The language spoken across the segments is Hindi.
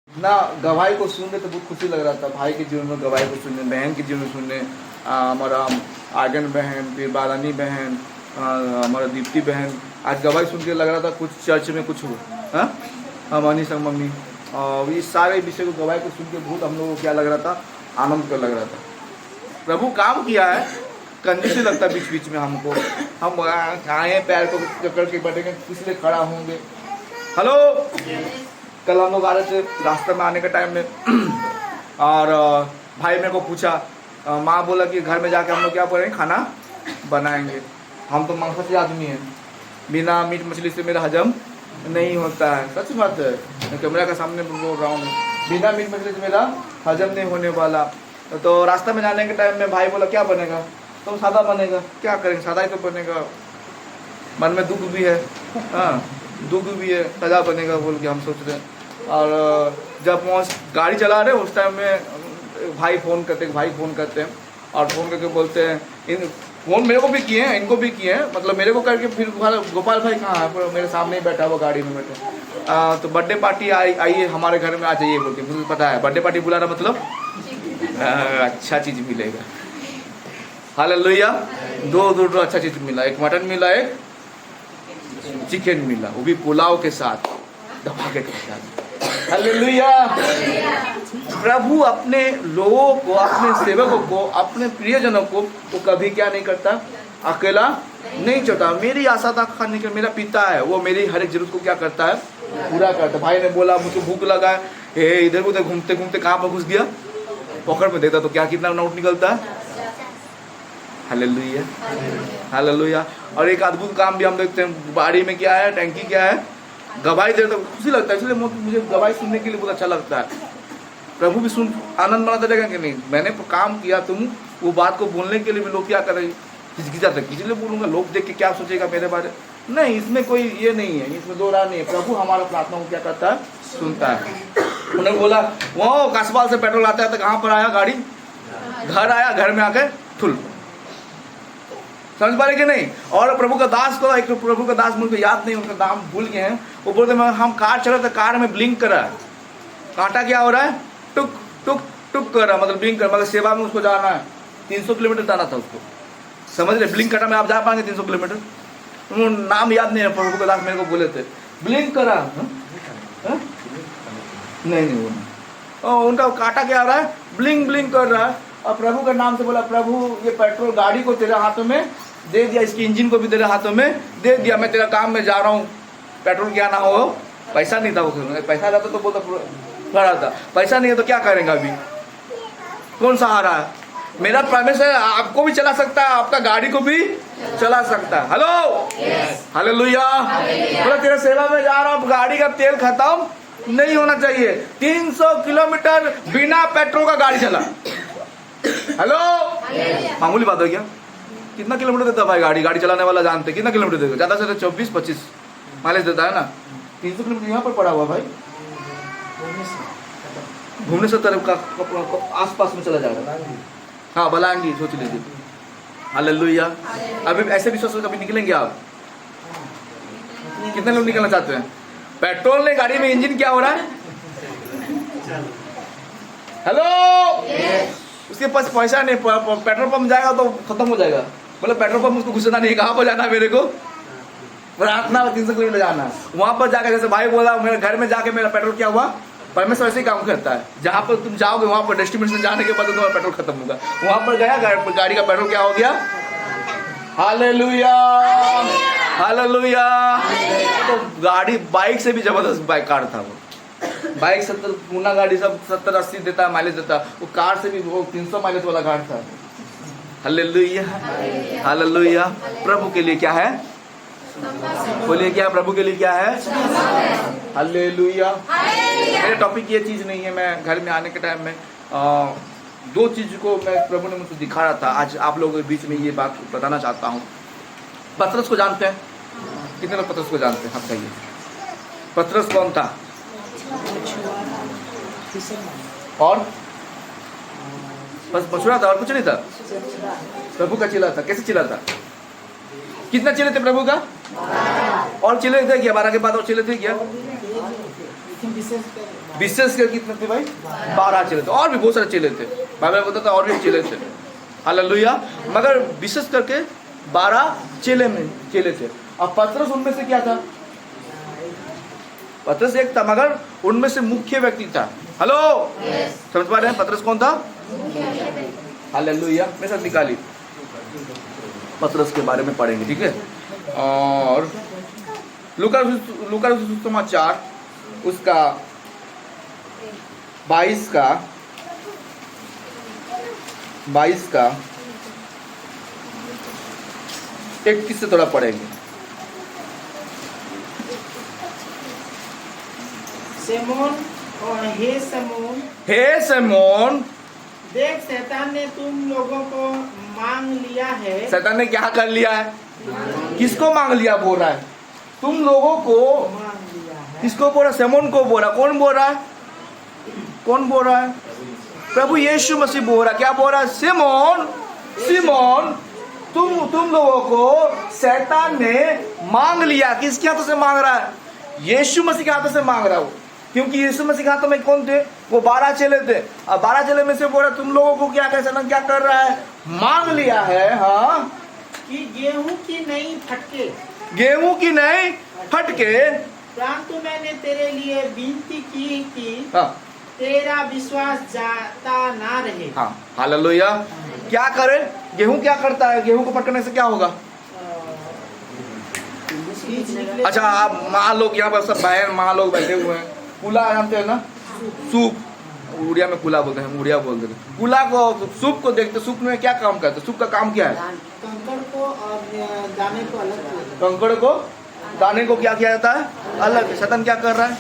ना गवाही को सुनने तो बहुत खुशी लग रहा था। भाई के जीवन में गवाही को सुनने, बहन के जीवन में सुनने, हमारा आर्यन बहन, फिर बारानी बहन, हमारा दीप्ति बहन, आज गवाही सुन के लग रहा था कुछ चर्च में कुछ हो। हाँ मनी संग मम्मी, और ये सारे विषय को गवाही को सुन के बहुत हम लोगों को क्या लग रहा था, आनंद का लग रहा था। प्रभु काम किया है, कंजूसी से लगता बीच बीच में हमको, हम आए पैर को पकड़ के बैठेंगे, इसलिए खड़ा होंगे। हेलो, कल हम लोग आ रहे थे, रास्ते में आने के टाइम में और भाई मेरे को पूछा, माँ बोला कि घर में जाके हम लोग क्या करेंगे, खाना बनाएंगे। हम तो मांसाहारी आदमी हैं, बिना मीट मछली से मेरा हजम नहीं होता है। सच बात है, मैं कैमरा के सामने बोल रहा हूँ, बिना मीट मछली से मेरा हजम नहीं होने वाला। तो रास्ते में जाने के टाइम में भाई बोला क्या बनेगा, तो सादा बनेगा। क्या करेंगे, सादा ही तो बनेगा। मन में दुख भी है, हाँ दुख भी है, सजा बनेगा बोल के हम सोच रहे हैं। और जब वहाँ गाड़ी चला रहे उस टाइम में भाई फ़ोन करते हैं और फ़ोन करके बोलते हैं, इन फ़ोन मेरे को भी किए हैं, इनको भी किए हैं, मतलब मेरे को करके फिर गोपाल भाई कहाँ है, मेरे सामने ही बैठा हुआ गाड़ी में बैठे। तो बर्थडे पार्टी आइए हमारे घर में आ जाइए बोल के, मुझे पता है बर्थडे पार्टी बुला रहा मतलब अच्छा चीज़ मिलेगा। हालेलुया, दो अच्छा चीज़ मिला, एक मटन मिला, एक चिकन मिला, वो भी पुलाव के साथ धमाके के साथ। हालेलुया। प्रभु अपने लोगों को, अपने सेवकों को, अपने प्रियजनों को वो कभी क्या नहीं करता, अकेला नहीं छोड़ता। मेरी आशा था खाने का, मेरा पिता है वो मेरी हर एक जरूरत को क्या करता है, पूरा करता है। भाई ने बोला मुझे भूख लगा है, इधर उधर घूमते घूमते कहाँ पर घुस गया, पॉकेट में देता तो क्या कितना नोट निकलता है। Hallelujah, hallelujah. और एक अद्भुत काम भी हम देखते हैं, बाड़ी में क्या है, टैंकी क्या है, गवाही देते तो खुशी लगता है। इसलिए मुझे गवाही सुनने के लिए बहुत अच्छा लगता है। प्रभु भी सुन आनंद मनाते रहेगा कि नहीं, मैंने काम किया, तुम वो बात को बोलने के लिए भी लोग क्या करेंगे, हिचकिचाते, इसलिए बोलूँगा लोग देख के क्या सोचेगा मेरे बारे। नहीं, इसमें कोई ये नहीं है, इसमें दो राह नहीं है। प्रभु हमारा प्रार्थना को क्या करता है, सुनता है। उन्होंने बोला वो कसबाल से पेट्रोल आता है तो कहाँ पर आया गाड़ी, घर आया, घर में आके ठुल, समझ पा रहे कि नहीं। और प्रभु का दास को, एक प्रभु का दास मुझे याद नहीं, उनका नाम भूल गए हैं, वो बोलते हम कार चल रहे थे, कार में ब्लिंक कर रहा है, कांटा क्या हो रहा है, टुक टुक टुक कर रहा है, मतलब ब्लिंक कर, मतलब सेवा में उसको जाना है, 300 किलोमीटर जाना था उसको, समझ रहे। ब्लिंक काटा में आप जा पाएंगे 300 किलोमीटर, नाम याद नहीं है, प्रभु का दास मेरे को बोले थे ब्लिंक करा, नहीं वो नहीं, उनका कांटा क्या हो रहा है, ब्लिंक ब्लिंक कर रहा है। और प्रभु का नाम से बोला, प्रभु ये पेट्रोल गाड़ी को तेरे हाथों में दे दिया, इसकी इंजन को भी तेरे हाथों में दे दिया, मैं तेरा काम में जा रहा हूँ। पेट्रोल क्या ना हो, पैसा नहीं था उसमें, पैसा रहता तो बोलता खड़ा था, पैसा नहीं है तो क्या करेंगे, अभी कौन सहारा है। मेरा परमेश्वर आपको भी चला सकता है, आपका गाड़ी को भी चला सकता है। Hello, hallelujah. बोला तेरा सेवा में जा रहा हूँ, गाड़ी का तेल खत्म नहीं होना चाहिए। 300 किलोमीटर बिना पेट्रोल का गाड़ी चला। हेलो, मामूली बात है क्या, कितना किलोमीटर देता भाई गाड़ी, गाड़ी चलाने वाला जानते कितना किलोमीटर देगा, ज़्यादा से 24-25 माइलेज देता है ना। 300 किलोमीटर यहाँ पर पड़ा हुआ भाई, भुवनेश्वर तरफ का आसपास में चला जाएगा। हाँ बलांगी, सोच लीजिए। हालेलुया। अभी ऐसे विश्वास कभी निकलेंगे आप, कितने लोग निकलना चाहते हैं। पेट्रोल ने गाड़ी में, इंजन क्या हो रहा है, हेलो, उसके पास पैसा नहीं, पेट्रोल पंप जाएगा तो खत्म हो जाएगा। बोले पेट्रोल पंप उसको घुसना नहीं, कहाँ पर जाना है मेरे को, प्रार्थना 300 किलोमीटर जाना है। वहाँ पर जाकर जैसे भाई बोला, मेरे घर में जाके मेरा पेट्रोल क्या हुआ, परमेश्वर ऐसे ही काम करता है। जहाँ पर तुम जाओगे वहाँ पर डेस्टिनेशन जाने के बाद तुम्हारा पेट्रोल खत्म होगा। वहाँ पर गया, गाड़ी का पेट्रोल क्या हो गया, हालेलुया, हालेलुया। तो गाड़ी बाइक से भी जबरदस्त बाइक कार था वो, बाइक 70 पूना गाड़ी सब 70-80 देता है, माइलेज देता। वो कार से भी वो 300 माइलेज वाला कार था। Hallelujah, hallelujah. प्रभु के लिए क्या है, बोलिए क्या, प्रभु के लिए क्या है, हालेलुया। मेरे टॉपिक ये चीज़ नहीं है, मैं घर में आने के टाइम में 2 चीज़ को मैं प्रभु ने मुझे दिखा रहा था, आज आप लोगों के बीच में ये बात बताना चाहता हूँ। पतरस को जानते हैं, कितने लोग पतरस को जानते हैं, आप कहिए। पतरस कौन था, और बस मछुआरा था और कुछ नहीं था, प्रभु का चेला था। कैसे चेला था, कितना चेले थे प्रभु का, और चेले थे क्या, 12 के बाद और चेले थे क्या, विशेष कर कितने थे भाई? 12 चेले थे, और भी बहुत सारे चेले थे, बाइबल बोलता था और भी चेले थे, हालेलुया। मगर विशेष करके 12 चेले थे। अब पतरस उनमें से क्या था? पतरस एक था, मगर उनमें से मुख्य व्यक्ति था। हेलो, समझ पा रहे हैं? पतरस कौन था? हालेलुया। मेरे साथ निकाली, पतरस के बारे में पढ़ेंगे, ठीक है। और लूका समाचार उसका 22 का 31 से थोड़ा पढ़ेंगे। हे समोन, देख शैतान ने तुम लोगों को मांग लिया है। शैतान ने क्या कर लिया है? किसको मांग लिया बोल रहा है? तुम लोगों को मांग लिया है। किसको बोल रहा? समोन को बोल रहा। कौन बोल रहा है? कौन बोल रहा है? प्रभु यीशु मसीह बोल रहा। क्या बोल रहा है? सिमोन, तुम लोगों को शैतान ने मांग लिया। किसके हाथों से मांग रहा है? यीशु मसीह के हाथों से मांग रहा हो, क्योंकि यीशु मसीह के हाथों में कौन थे? वो 12 चेले थे। अब 12 चेले में से बोल रहा तुम लोगों को क्या शैतान क्या कर रहा है? मांग लिया है, हाँ, कि गेहूं की नई फटके, गेहूं की नई फटके, परंतु मैंने तेरे लिए विनती की कि हाँ, तेरा विश्वास जाता ना रहे। हाँ, हालेलुया। क्या करे? गेहूं क्या करता है? गेहूं को पटकने से क्या होगा? अच्छा, आप माँ लोग यहाँ पर सब बहन माँ लोग बैठे हुए हैं, कुला जानते हैं ना? सूप, उड़िया में कुला बोलते हैं, उड़िया बोलते हैं। कुला को, सूप को देखते, सूप में क्या काम करते? सूप का काम क्या है? कंकड़ को और दाने को अलग किया। कंकड़ को, दाने को क्या किया जाता है? अलग। शैतान क्या कर रहा है?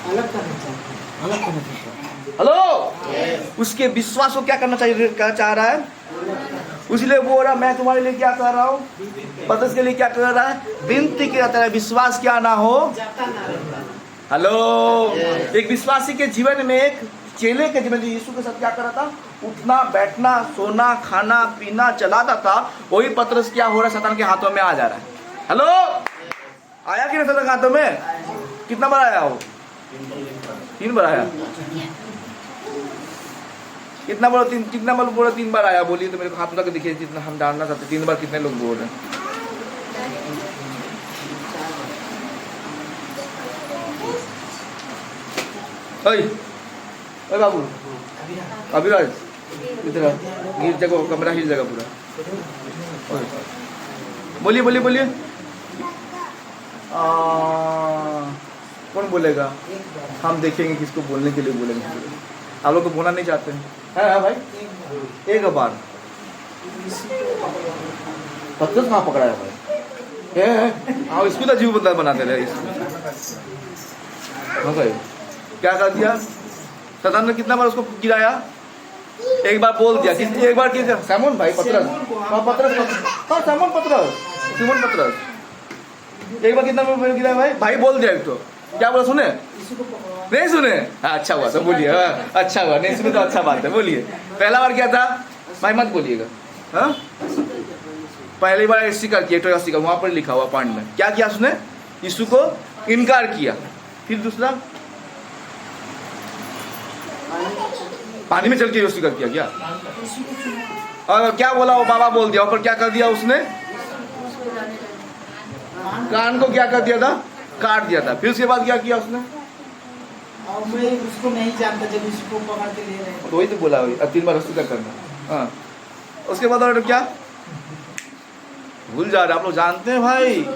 अलग करना चाहता है, अलग करना चाहता है। हेलो, उसके विश्वास को क्या करना चाहिए? क्या चाह रहा है? इसलिए बोल रहा मैं तुम्हारे लिए क्या कर रहा हूँ? पतरस के लिए क्या कर रहा है? विनती के तरह विश्वास क्या ना हो, जाता ना रहता। हेलो, एक विश्वासी के जीवन में, एक चेले के जीवन में यीशु के साथ क्या कर रहा था? उठना, बैठना, सोना, खाना, पीना चलाता था। वही पतरस क्या हो रहा है? शैतान के हाथों में आ जा रहा है। हेलो, आया कि नहीं शैतान के हाथों में? कितना बार आया वो? 3 बार आया। कितना बार? कितना बार बोला? 3 बार आया। बोलिए तो मेरे को हाथ उठा के दिखिए, जितना हम जानना चाहते। 3 बार कितने लोग बोल रहे हैं? ओए बाबू, अभिराज इधर गिर जगह, कमरा हिल जाएगा पूरा। बोलिए। कौन बोलेगा? हम देखेंगे किसको बोलने के लिए बोलेंगे। आप लोग तो बोलना नहीं चाहते हैं? है भाई, एक बार पत्थर कहाँ पकड़ा है भाई? हाँ, इसको तो जीव बदला बनाते रहे। हाँ भाई, क्या कर दिया शैतान ने? कितना बार उसको गिराया? एक बार बोल दिया, एक बार किया सैमोन भाई, पतरस, हाँ सैमोन पतरस, एक बार कितना बार गिराया भाई? भाई बोल दिया। एक तो क्या बोला? सुने? नहीं सुने? अच्छा हुआ, सब बोलिए। अच्छा हुआ, नहीं सुने तो अच्छा बात है, बोलिए। पहला बार क्या था भाई? मत बोलिएगा। हाँ, पहली बार स्वीकार किया, वहां पर लिखा हुआ पॉइंट में क्या किया उसने? यीशु को इनकार किया। फिर दूसरा, पानी में चल के स्वीकार किया क्या? और क्या बोला? वो बाबा बोल दिया। ऊपर क्या कर दिया उसने? कान को क्या कर दिया था? काट दिया था। फिर उसके बाद क्या किया उसने? और मैं उसको नहीं जानता जब उसको पकड़ के ले रहे हैं। तो वही तो बोला, 3 बार स्वीकार करना। हाँ, उसके बाद और क्या? भूल जा रहे आप लोग? जानते हैं भाई,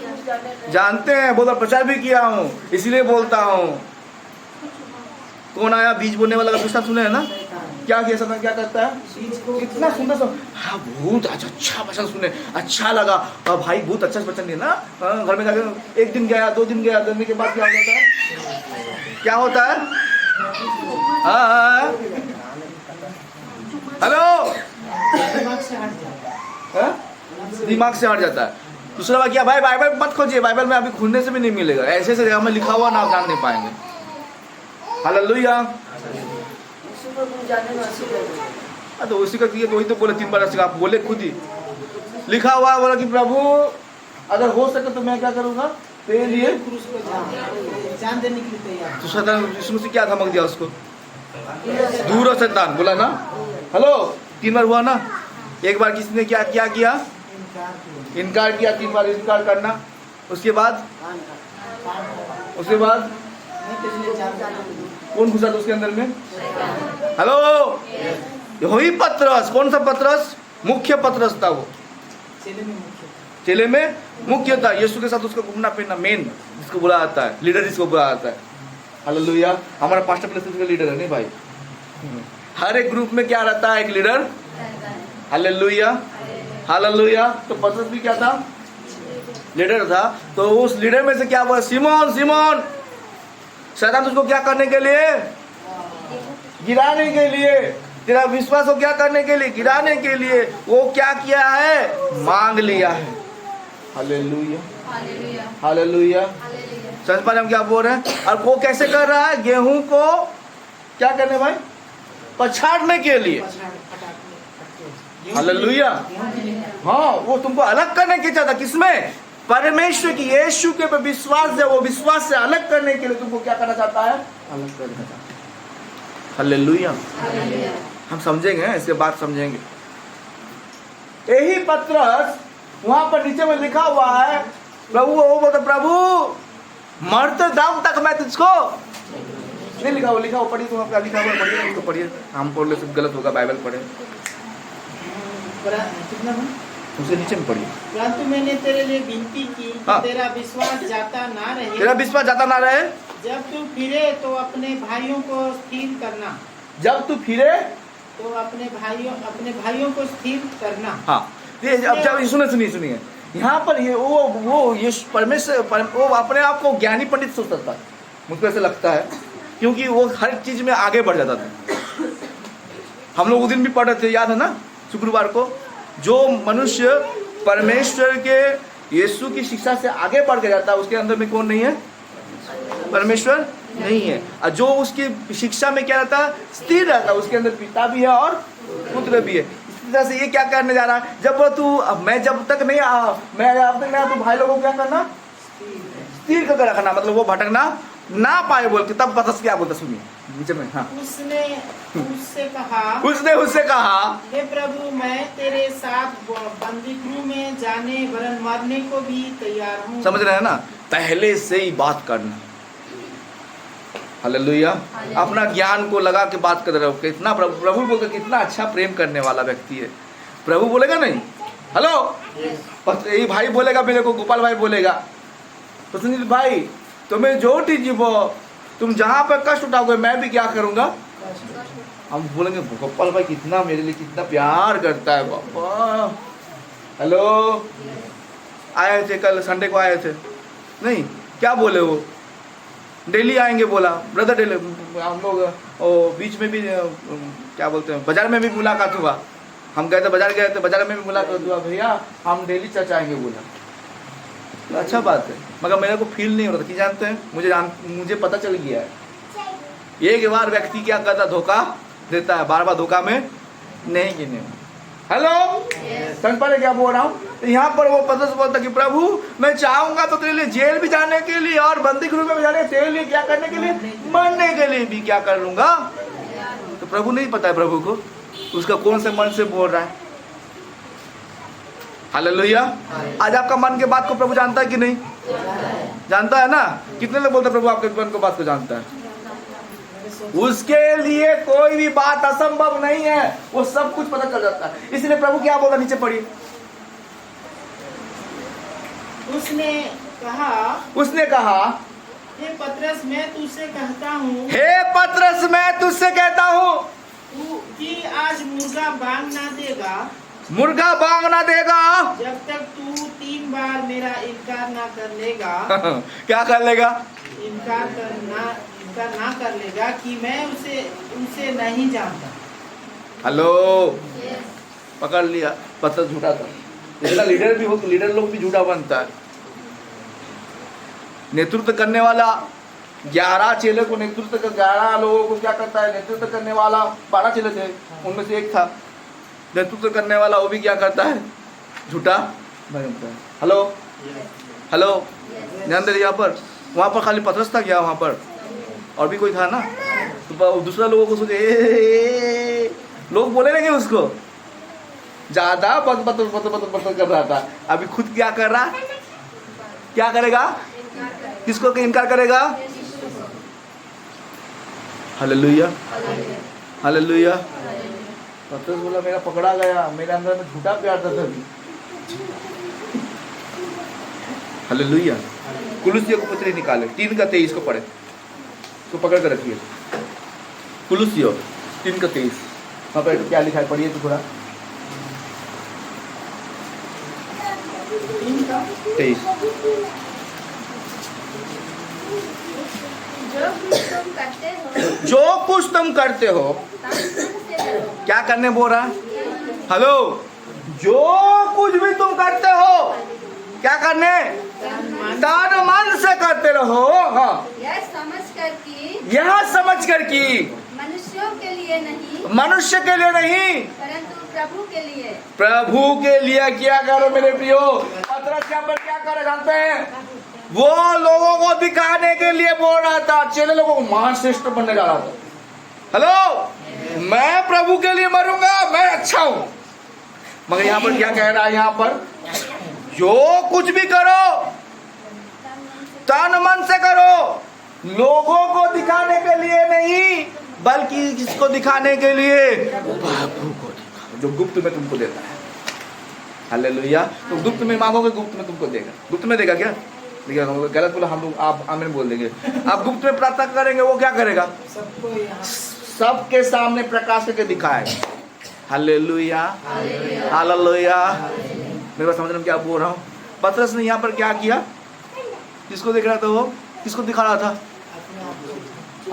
जानते हैं, बहुत प्रचार भी किया हूँ, इसीलिए बोलता हूँ। कौन आया? बीज बोने वाला का दूसरा सुने है ना? क्या किया शैतान? क्या करता है? कितना सुंदर सा, हाँ, बहुत अच्छा वचन सुने, अच्छा लगा। और भाई बहुत अच्छा वचन दिया ना। घर में जाकर 1 दिन गया, 2 दिन गया, देने के बाद क्या हो जाता है? क्या होता है? हाँ, हेलो, दिमाग से हट जाता है। दूसरा बात क्या भाई? बाइबल मत खोजिए, बाइबल में अभी खुलने से भी नहीं मिलेगा। ऐसे जगह में लिखा हुआ ना, आप जान नहीं पाएंगे। हालेलुया। तो उसी का किया, तो वही तो बोले 3 बार। आप बोले खुद ही, लिखा हुआ बोला कि प्रभु अगर हो सके तो मैं क्या करूँगा? तेरे लिए क्रूस पर जान देने के लिए तैयार। तो शैतान यीशु मसीह क्या धमक दिया उसको? दूर हो शैतान, बोला ना। हेलो, 3 बार हुआ ना। एक बार किसने क्या क्या किया? इनकार किया। 3 बार इनकार करना। उसके बाद कौन घुसा था उसके अंदर में? हेलो, वही पतरस। कौन सा पतरस? मुख्य पतरस था वो। चेले में मुख्य था। यीशु के साथ उसका घूमना फिरना मेन जिसको बुला जाता है, लीडर जिसको बुला जाता है। हालेलुया। हमारा पास्टर प्लेसेस का लीडर है नहीं भाई। हर एक ग्रुप में क्या रहता है? एक लीडर। Hallelujah, hallelujah. तो पतरस भी क्या था? लीडर था। तो उस लीडर में से क्या बोला? सिमोन, सिमोन, शैतान तुझको क्या करने के लिए? गिराने के लिए। तेरा विश्वास को क्या करने के लिए? गिराने के लिए। वो क्या किया है? मांग लिया है। Hallelujah, hallelujah. समझ पा रहे हम क्या बोल रहे हैं? और वो कैसे कर रहा है? गेहूं को क्या करने भाई? पछाड़ने के लिए। हालेलुया। हाँ, वो तुमको अलग करने के चाहता। किसमें? परमेश्वर की, यीशु के पे विश्वास है। वो विश्वास से अलग करने के लिए तुमको क्या करना चाहता है? अलग करना चाहता है। हालेलुया। हम समझेंगे, इसके बाद समझेंगे। यही पतरस वहां पर नीचे में लिखा हुआ है, प्रभु वो बोलता, प्रभु मरते दम तक मैं तुझको नहीं। लिखा हुआ, लिखा हुआ, पढ़िए। तुम आपका लिखा हुआ पढ़िए, उसको पढ़िए। हम पढ़ ले सब गलत होगा, बाइबल पढ़े। उसे नीचे में पढ़िए। परंतु मैंने तेरे लिए विनती की कि हाँ। तेरा विश्वास जाता ना रहे। तेरा विश्वास जाता ना रहे। जब तू फिरे तो अपने भाइयों को स्थिर करना। जब तू फिरे तो अपने भाइयों को स्थिर करना। हाँ, ये अब जब सुनिए सुनिए यहाँ पर ये वो ये परमेश्वर वो अपने आप को ज्ञानी पंडित सोचता था, मुझको ऐसा लगता है, क्योंकि वो हर चीज में आगे बढ़ जाता था। हम लोग उस दिन भी पढ़ रहे थे, याद है ना, शुक्रवार को। जो मनुष्य परमेश्वर के यीशु की शिक्षा से आगे बढ़ के जाता है, उसके अंदर में कौन नहीं है? परमेश्वर नहीं है। और जो उसकी शिक्षा में क्या रहता है? स्थिर रहता है। उसके अंदर पिता भी है और पुत्र भी है। इस तरह से ये क्या करने जा रहा है? जब तू मैं जब तक नहीं तो भाई लोगों को क्या करना? स्थिर करके रखना, मतलब वो भटकना ना पाए बोल के। तब पता क्या बोलता, सुनिए नीचे में। हाँ, उसने उससे कहा, हे प्रभु, मैं तेरे साथ बंदीगृह में जाने वरन मरने को भी तैयार हूँ। समझ रहे हैं ना? पहले से ही बात करना। हालेलुया। अपना ज्ञान को लगा के बात कर रहे हो। कितना प्रभु बोलते, कितना अच्छा प्रेम करने वाला व्यक्ति है। प्रभु बोलेगा नहीं, हेलो, यही भाई बोलेगा मेरे को, गोपाल भाई बोलेगा, तो सुनील भाई तुम्हें जो जीवो, तुम जहाँ पर कष्ट उठाओगे मैं भी क्या करूँगा? हम बोलेंगे गोपाल भाई कितना मेरे लिए कितना प्यार करता है बाबा। हेलो, आए थे कल संडे को आए थे नहीं? क्या बोले वो? डेली आएंगे बोला। ब्रदर डेली हम लोग बीच में भी क्या बोलते हैं, बाजार में भी मुलाकात हुआ। हम गए थे, बाजार गए थे, बाजार में भी मुलाकात हुआ। भैया हम डेली चर्च आएंगे बोला। तो अच्छा बात है, मगर मेरे को फील नहीं हो रहा था कि जानते हैं, मुझे पता चल गया है एक बार व्यक्ति क्या करता, धोखा देता है, बार बार धोखा में नहीं गिने। हेलो, समझ पा रहे क्या बोल रहा हूँ? तो यहाँ पर वो पतरस बोलता कि प्रभु मैं चाहूंगा तो तेरे लिए जेल भी जाने के लिए और बंदी गृह में भी जाने, तेरे लिए क्या करने के लिए? मरने के लिए भी क्या कर लूंगा। तो प्रभु नहीं पता है प्रभु को उसका कौन से मन से बोल रहा है। हालेलुया। आज आपका मन के बात को प्रभु जानता है कि नहीं? जानता है ना? कितने लोग बोलते हैं प्रभु आपके मन को बात को जानता है? उसके लिए कोई भी बात असंभव नहीं है, वो सब कुछ पता चल जाता है। इसलिए प्रभु क्या बोला, नीचे पढ़िए। उसने कहा हे पतरस मैं तुझसे कहता हूँ, हे पतरस मैं तुझसे कहता हूँ कि आज मुर्गा बांग ना देगा, मुर्गा बांग ना देगा जब तक तू 3 बार मेरा इनकार ना कर लेगा। क्या कर लेगा? इनकार ना कर लेगा कि मैं उसे नहीं जानता। हेलो, पकड़ लिया। पतरस झूठा था। इसका लीडर भी हो तो लीडर लोग भी झूठा बनता है। नेतृत्व करने वाला 11 चेले को, नेतृत्व कर 11 लोगों को क्या करता है? नेतृत्व करने वाला 12 चेले थे, उनमें से एक था नेतृत्व करने वाला, वो भी क्या करता है? झूठा बनता है। हेलो, हेलो, ध्यान दे रही यहाँ पर। वहाँ पर खाली पतरस था क्या? वहाँ पर और भी कोई था ना? तो दूसरा लोगों को सोचे लोग बोले नहीं उसको, ज्यादा बत कर रहा था। अभी खुद क्या कर रहा? क्या करेगा? किसको इनकार करेगा? Hallelujah, hallelujah. पतरस बोला मेरा पकड़ा गया, मेरे अंदर में झूठा प्यार था तभी। हालेलुया। कुलुसियों को पत्री निकाले 3:23 को पढ़े, तो पकड़ कर रखिए। कुलुसियों 3:23 वहाँ पर क्या लिखा है? पढ़िए तो थोड़ा। 3:23 जो कुछ तुम करते हो क्या करने बोल रहा? हेलो, जो कुछ भी तुम करते हो क्या करने? तन मन से करते रहो। हाँ, यह समझ कर कि मनुष्यों के लिए नहीं, मनुष्य के लिए नहीं, परंतु प्रभु के लिए। प्रभु के लिए क्या करो मेरे प्रियो? पतरस यहाँ पर क्या करे जानते हैं? वो लोगों को दिखाने के लिए बोल रहा था, चेले लोगों को महान श्रेष्ठ बनने जा रहा था। हेलो, मैं प्रभु के लिए मरूंगा, मैं अच्छा हूं। मगर यहाँ पर क्या कह रहा है? यहाँ पर जो कुछ भी करो तन मन से करो, लोगों को दिखाने के लिए नहीं, बल्कि किसको दिखाने के लिए? प्रभु को दिखाओ, जो गुप्त में तुमको देता है। हालेलुया। तो गुप्त में मांगोगे, गुप्त में तुमको देगा। गुप्त में देगा क्या? देखिए गलत बोला हम लोग, आप आमीन बोल देंगे। आप गुप्त में प्रार्थना करेंगे, वो क्या करेगा? सबके सामने प्रकाश करके दिखाएगा। Hallelujah, hallelujah. मेरे को समझ में क्या बोल रहा हूँ? पतरस ने यहाँ पर क्या किया? किसको दिख रहा था? वो किसको दिखा रहा था?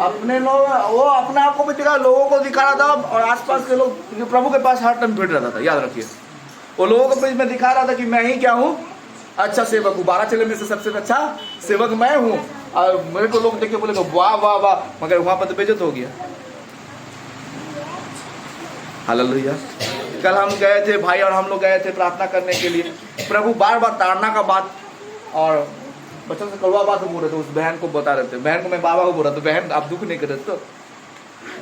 अपने लोग, वो अपने आप को भी दिखा, लोगों को दिखा रहा था। और आसपास के लोग प्रभु के पास हर टाइम भेट रहा था। याद रखिए, वो लोगों को में दिखा रहा था कि मैं ही क्या हूँ? अच्छा सेवक हूँ। 12 चेले में से सबसे अच्छा सेवक मैं हूँ। और मेरे को लोग देख के बोले वाह वाह वाह, मगर वहाँ पर तो बेइज्जत हो गया। हालेलुया। कल हम गए थे भाई और हम लोग गए थे प्रार्थना करने के लिए। प्रभु बार बार ताड़ना का बात और बच्चों से कड़वा बात बोल रहे थे। उस बहन को बता रहे थे, बहन को मैं बाबा को बोल रहा था, बहन आप दुख नहीं कर रहे तो?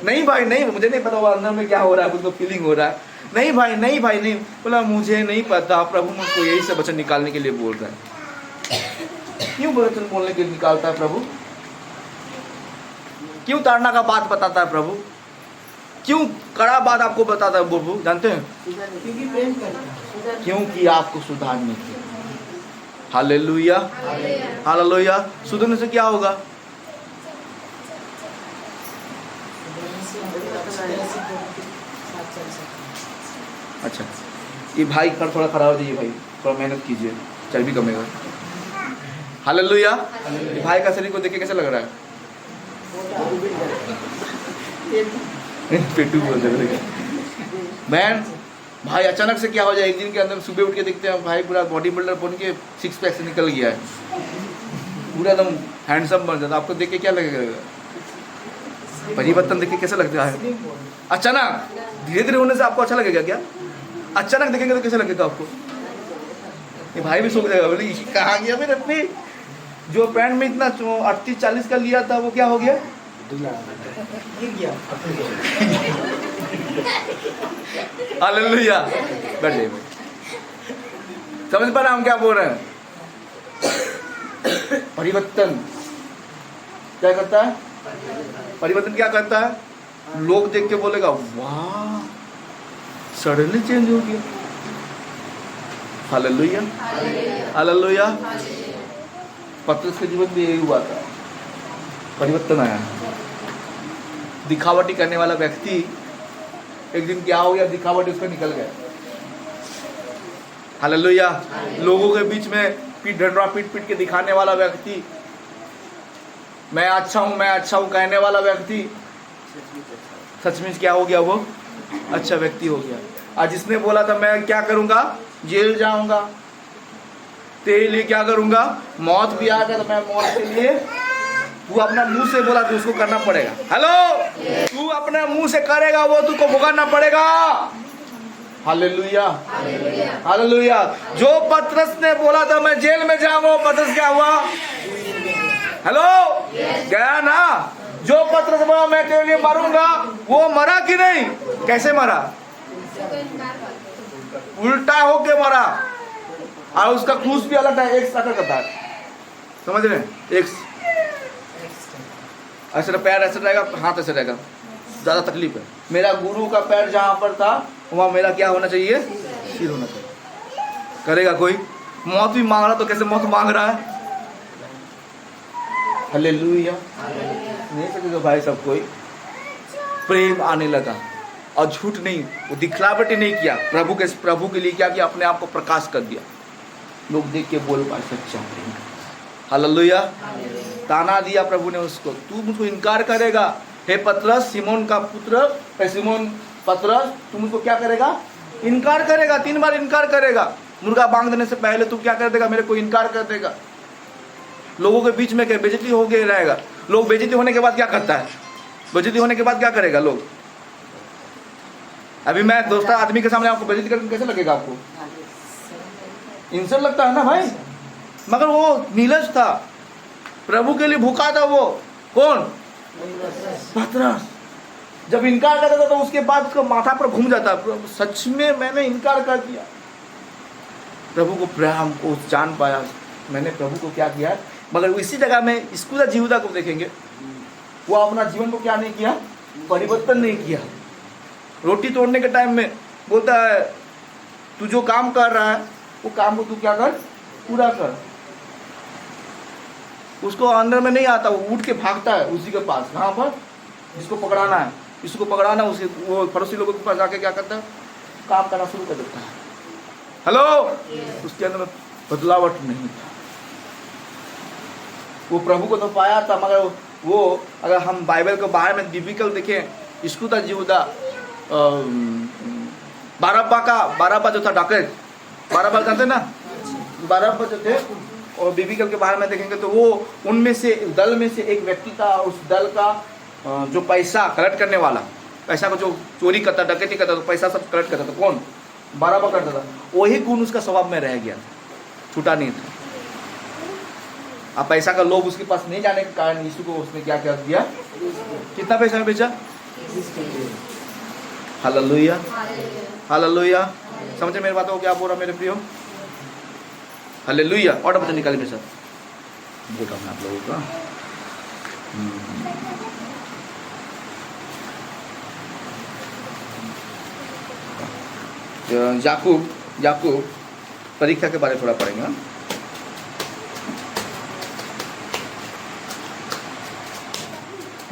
नहीं भाई नहीं, मुझे नहीं पता अंदर में क्या हो रहा है, उसको फीलिंग हो रहा है। नहीं भाई नहीं भाई नहीं। बोला मुझे नहीं पता, प्रभु मुझको यही से वचन निकालने के लिए बोल रहा है। क्यों वचन बोलने के लिए निकालता है प्रभु? क्यों ताड़ना का बात बताता है प्रभु? क्यों कड़ा बात आपको बताता है प्रभु? जानते हैं? क्योंकि आपको सुधारने के। Hallelujah, hallelujah. सुधरने से क्या होगा? अच्छा, ये भाई पर थोड़ा खड़ा हो जाइए भाई, थोड़ा मेहनत कीजिए, चर्बी कमेगा। हालेलुया। भाई का शरीर को देख के कैसा लग रहा है? पेटू बोलते हैं बहन। भाई अचानक से क्या हो जाए? एक दिन के अंदर सुबह उठ के देखते हैं भाई पूरा बॉडी बिल्डर बन के 6 पैक से निकल गया है, पूरा एकदम हैंडसम बन जाता। आपको देख के क्या लगेगा? परिवर्तन देख के कैसा लगता है? अचानक धीरे धीरे होने से आपको अच्छा लगेगा क्या? अचानक देखेंगे तो कैसा लगेगा आपको? ये भाई भी सोच जाएगा, बोले कहाँ गया मेरे अपने? जो पैंट में इतना 38-40 का लिया था वो क्या हो गया? हालेलुया। बैठ जाइए। समझ पा रहे हम क्या बोल रहे हैं? परिवर्तन क्या करता है? परिवर्तन क्या करता है? लोग देख के बोलेगा वाह सडनली चेंज हो गया। Hallelujah, hallelujah. पतरस के जीवन में यही हुआ था, परिवर्तन आया। दिखावटी करने वाला व्यक्ति एक दिन क्या हो गया? दिखावटी उसका निकल गया। हालेलुया। लोगों के बीच में पीठ ढंडरा पीट पीट के दिखाने वाला व्यक्ति, मैं अच्छा हूं कहने वाला व्यक्ति, सचमुच क्या हो गया? वो अच्छा व्यक्ति हो गया। आज जिसने बोला था मैं क्या करूंगा? जेल जाऊंगा, तेरे लिए क्या करूंगा? मौत भी आ गया तो मैं मौत के लिए, तू अपना मुंह से बोला तो उसको करना पड़ेगा। हेलो, तू अपने मुंह से करेगा वो तुझको भुगतना पड़ेगा। Hallelujah, hallelujah. जो पतरस ने बोला था मैं जेल में जाऊंगा, पतरस क्या हुआ? हेलो, गया ना। जो पतरस बोला मैं तेरे लिए मरूंगा, वो मरा कि नहीं? कैसे मरा? उल्टा होके मरा। और उसका क्रूस भी अलग है, एक साकर करता है, समझ रहे हैं? एक ऐसा पैर ऐसा रहेगा, हाथ ऐसे रहेगा, ज्यादा तकलीफ है। मेरा गुरु का पैर जहां पर था वहां मेरा क्या होना चाहिए? सिर होना चाहिए। करेगा कोई? मौत भी मांग रहा तो कैसे मौत मांग रहा है? हालेलुया। नहीं सकेगा भाई सब कोई। प्रेम आने लगा और झूठ नहीं, वो दिखलावटी नहीं किया, प्रभु के लिए क्या किया? अपने आप को प्रकाश कर दिया। लोग देख के बोल पाए सच्चा प्रेम। हालेलुया। ताना दिया प्रभु ने उसको, तू मुझको इनकार करेगा हे पतरस, सिमोन का पुत्र, हे सिमोन पतरस, तू मुझको क्या करेगा? इनकार करेगा। 3 बार इनकार करेगा। मुर्गा बांध देने से पहले तू क्या कर देगा? मेरे को इनकार कर देगा। लोगों के बीच में क्या बेइज्जती हो गई रहेगा? लोग बेइज्जती होने के बाद क्या करता है? बेइज्जती होने के बाद क्या करेगा लोग? अभी मैं दोस्ता आदमी के सामने आपको बेइज्जती करके कैसे लगेगा? आपको इंसल्ट लगता है ना भाई। मगर वो नीलज था, प्रभु के लिए भूखा था। वो कौन? पतरस। जब इनकार करता था तो उसके बाद उसका माथा पर घूम जाता, सच में मैंने इनकार कर दिया। प्रभु को प्रेम को जान पाया मैंने, प्रभु को क्या किया। मगर इसी जगह में स्कूदा जीवदा को देखेंगे, वो अपना जीवन को क्या नहीं किया? परिवर्तन नहीं किया। रोटी तोड़ने के टाइम में बोलता है तू जो काम कर रहा है वो काम को तू क्या कर? पूरा कर। उसको अंदर में नहीं आता, वो उठ के भागता है उसी के पास, कहाँ पर? जिसको पकड़ाना है, इसको पकड़ाना, उसे वो पड़ोसी लोगों के पास जाके क्या करता है? काम करना शुरू कर देता है। हेलो, उसके अंदर में बदलावट नहीं था। वो प्रभु को तो पाया था, मगर वो अगर हम बाइबल को बाहर में बिब्लिकल देखें, स्कूदा जीवदा, बारब्बा जो था डकैत, बारब्बा जानते ना? बारब्बा जो थे, और बिब्लिकल के बाहर में देखेंगे तो वो उनमें से दल में से एक व्यक्ति था। उस दल का जो पैसा कलेक्ट करने वाला, पैसा को जो चोरी करता, डकैती करता, तो पैसा सब कलेक्ट करता था, कौन? बारब्बा करता था। वही गुण उसका स्वभाव में रह गया, छूटा नहीं था। अब पैसा का लोभ उसके पास नहीं जाने के कारण यीशु को उसने क्या कर दिया? कितना पैसा में बेचा? Hallelujah, hallelujah. समझे मेरी बात को? क्या बोल रहा मेरे प्रियो? हालेलुया। और बच्चा निकालिए मेरे साथ, बोल रहा हूँ आप लोगों का। याकूब परीक्षा के बारे में थोड़ा पढ़ेंगे।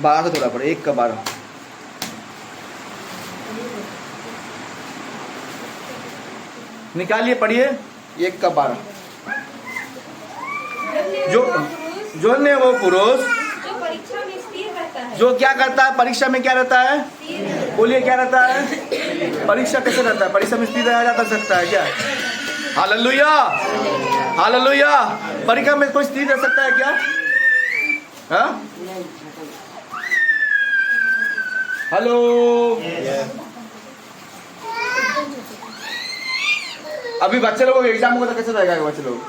12 से थोड़ा पढ़े, 1 का 12। निकालिए, पढ़िए 1 का 12। जो ने वो पुरुष जो परीक्षा में स्थिर रहता है, जो क्या करता है? परीक्षा में क्या रहता है? बोलिए क्या रहता है? परीक्षा कैसे रहता है? परीक्षा में स्थिर रहा जा सकता है क्या? Hallelujah, hallelujah. परीक्षा में कोई स्थिर रह सकता है क्या? हाँ? हेलो, अभी बच्चे लोगों को एग्जाम होगा तो कैसे रहेगा बच्चे लोग?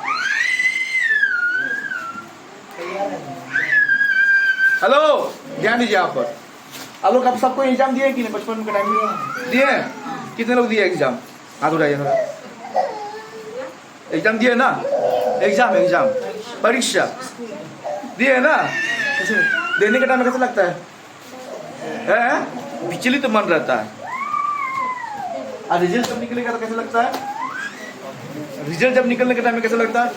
हेलो, ध्यान दीजिए आप पर। आप लोग अब सबको एग्जाम दिए कि नहीं? बचपन के टाइम में दिए? कितने लोग दिए एग्जाम? हाथ उठाइए थोड़ा। एग्जाम दिए ना? एग्जाम परीक्षा दिए ना? कैसे देने के टाइम में कैसा लगता है? विचलित मन रहता है। और रिजल्ट जब निकलेगा तो कैसा लगता है? रिजल्ट जब निकलने के टाइम में कैसा लगता है?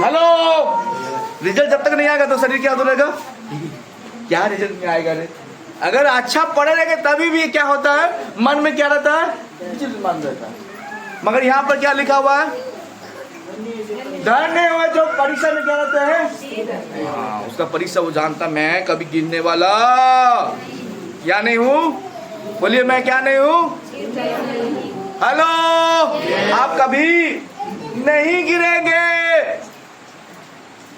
हेलो, रिजल्ट जब तक नहीं आएगा तो शरीर क्या होता रहेगा? क्या रिजल्ट में आएगा रे? अगर अच्छा पढ़े रहेंगे तभी भी क्या होता है? मन में क्या रहता है? विचलित मन रहता है। मगर यहाँ पर क्या लिखा हुआ है? धन्य हुए जो परीक्षा में क्या रहता है? हाँ, उसका परीक्षा वो जानता, मैं कभी गिरने वाला क्या नहीं हूँ। बोलिए मैं क्या नहीं हूँ? हेलो, आप कभी नहीं गिरेंगे।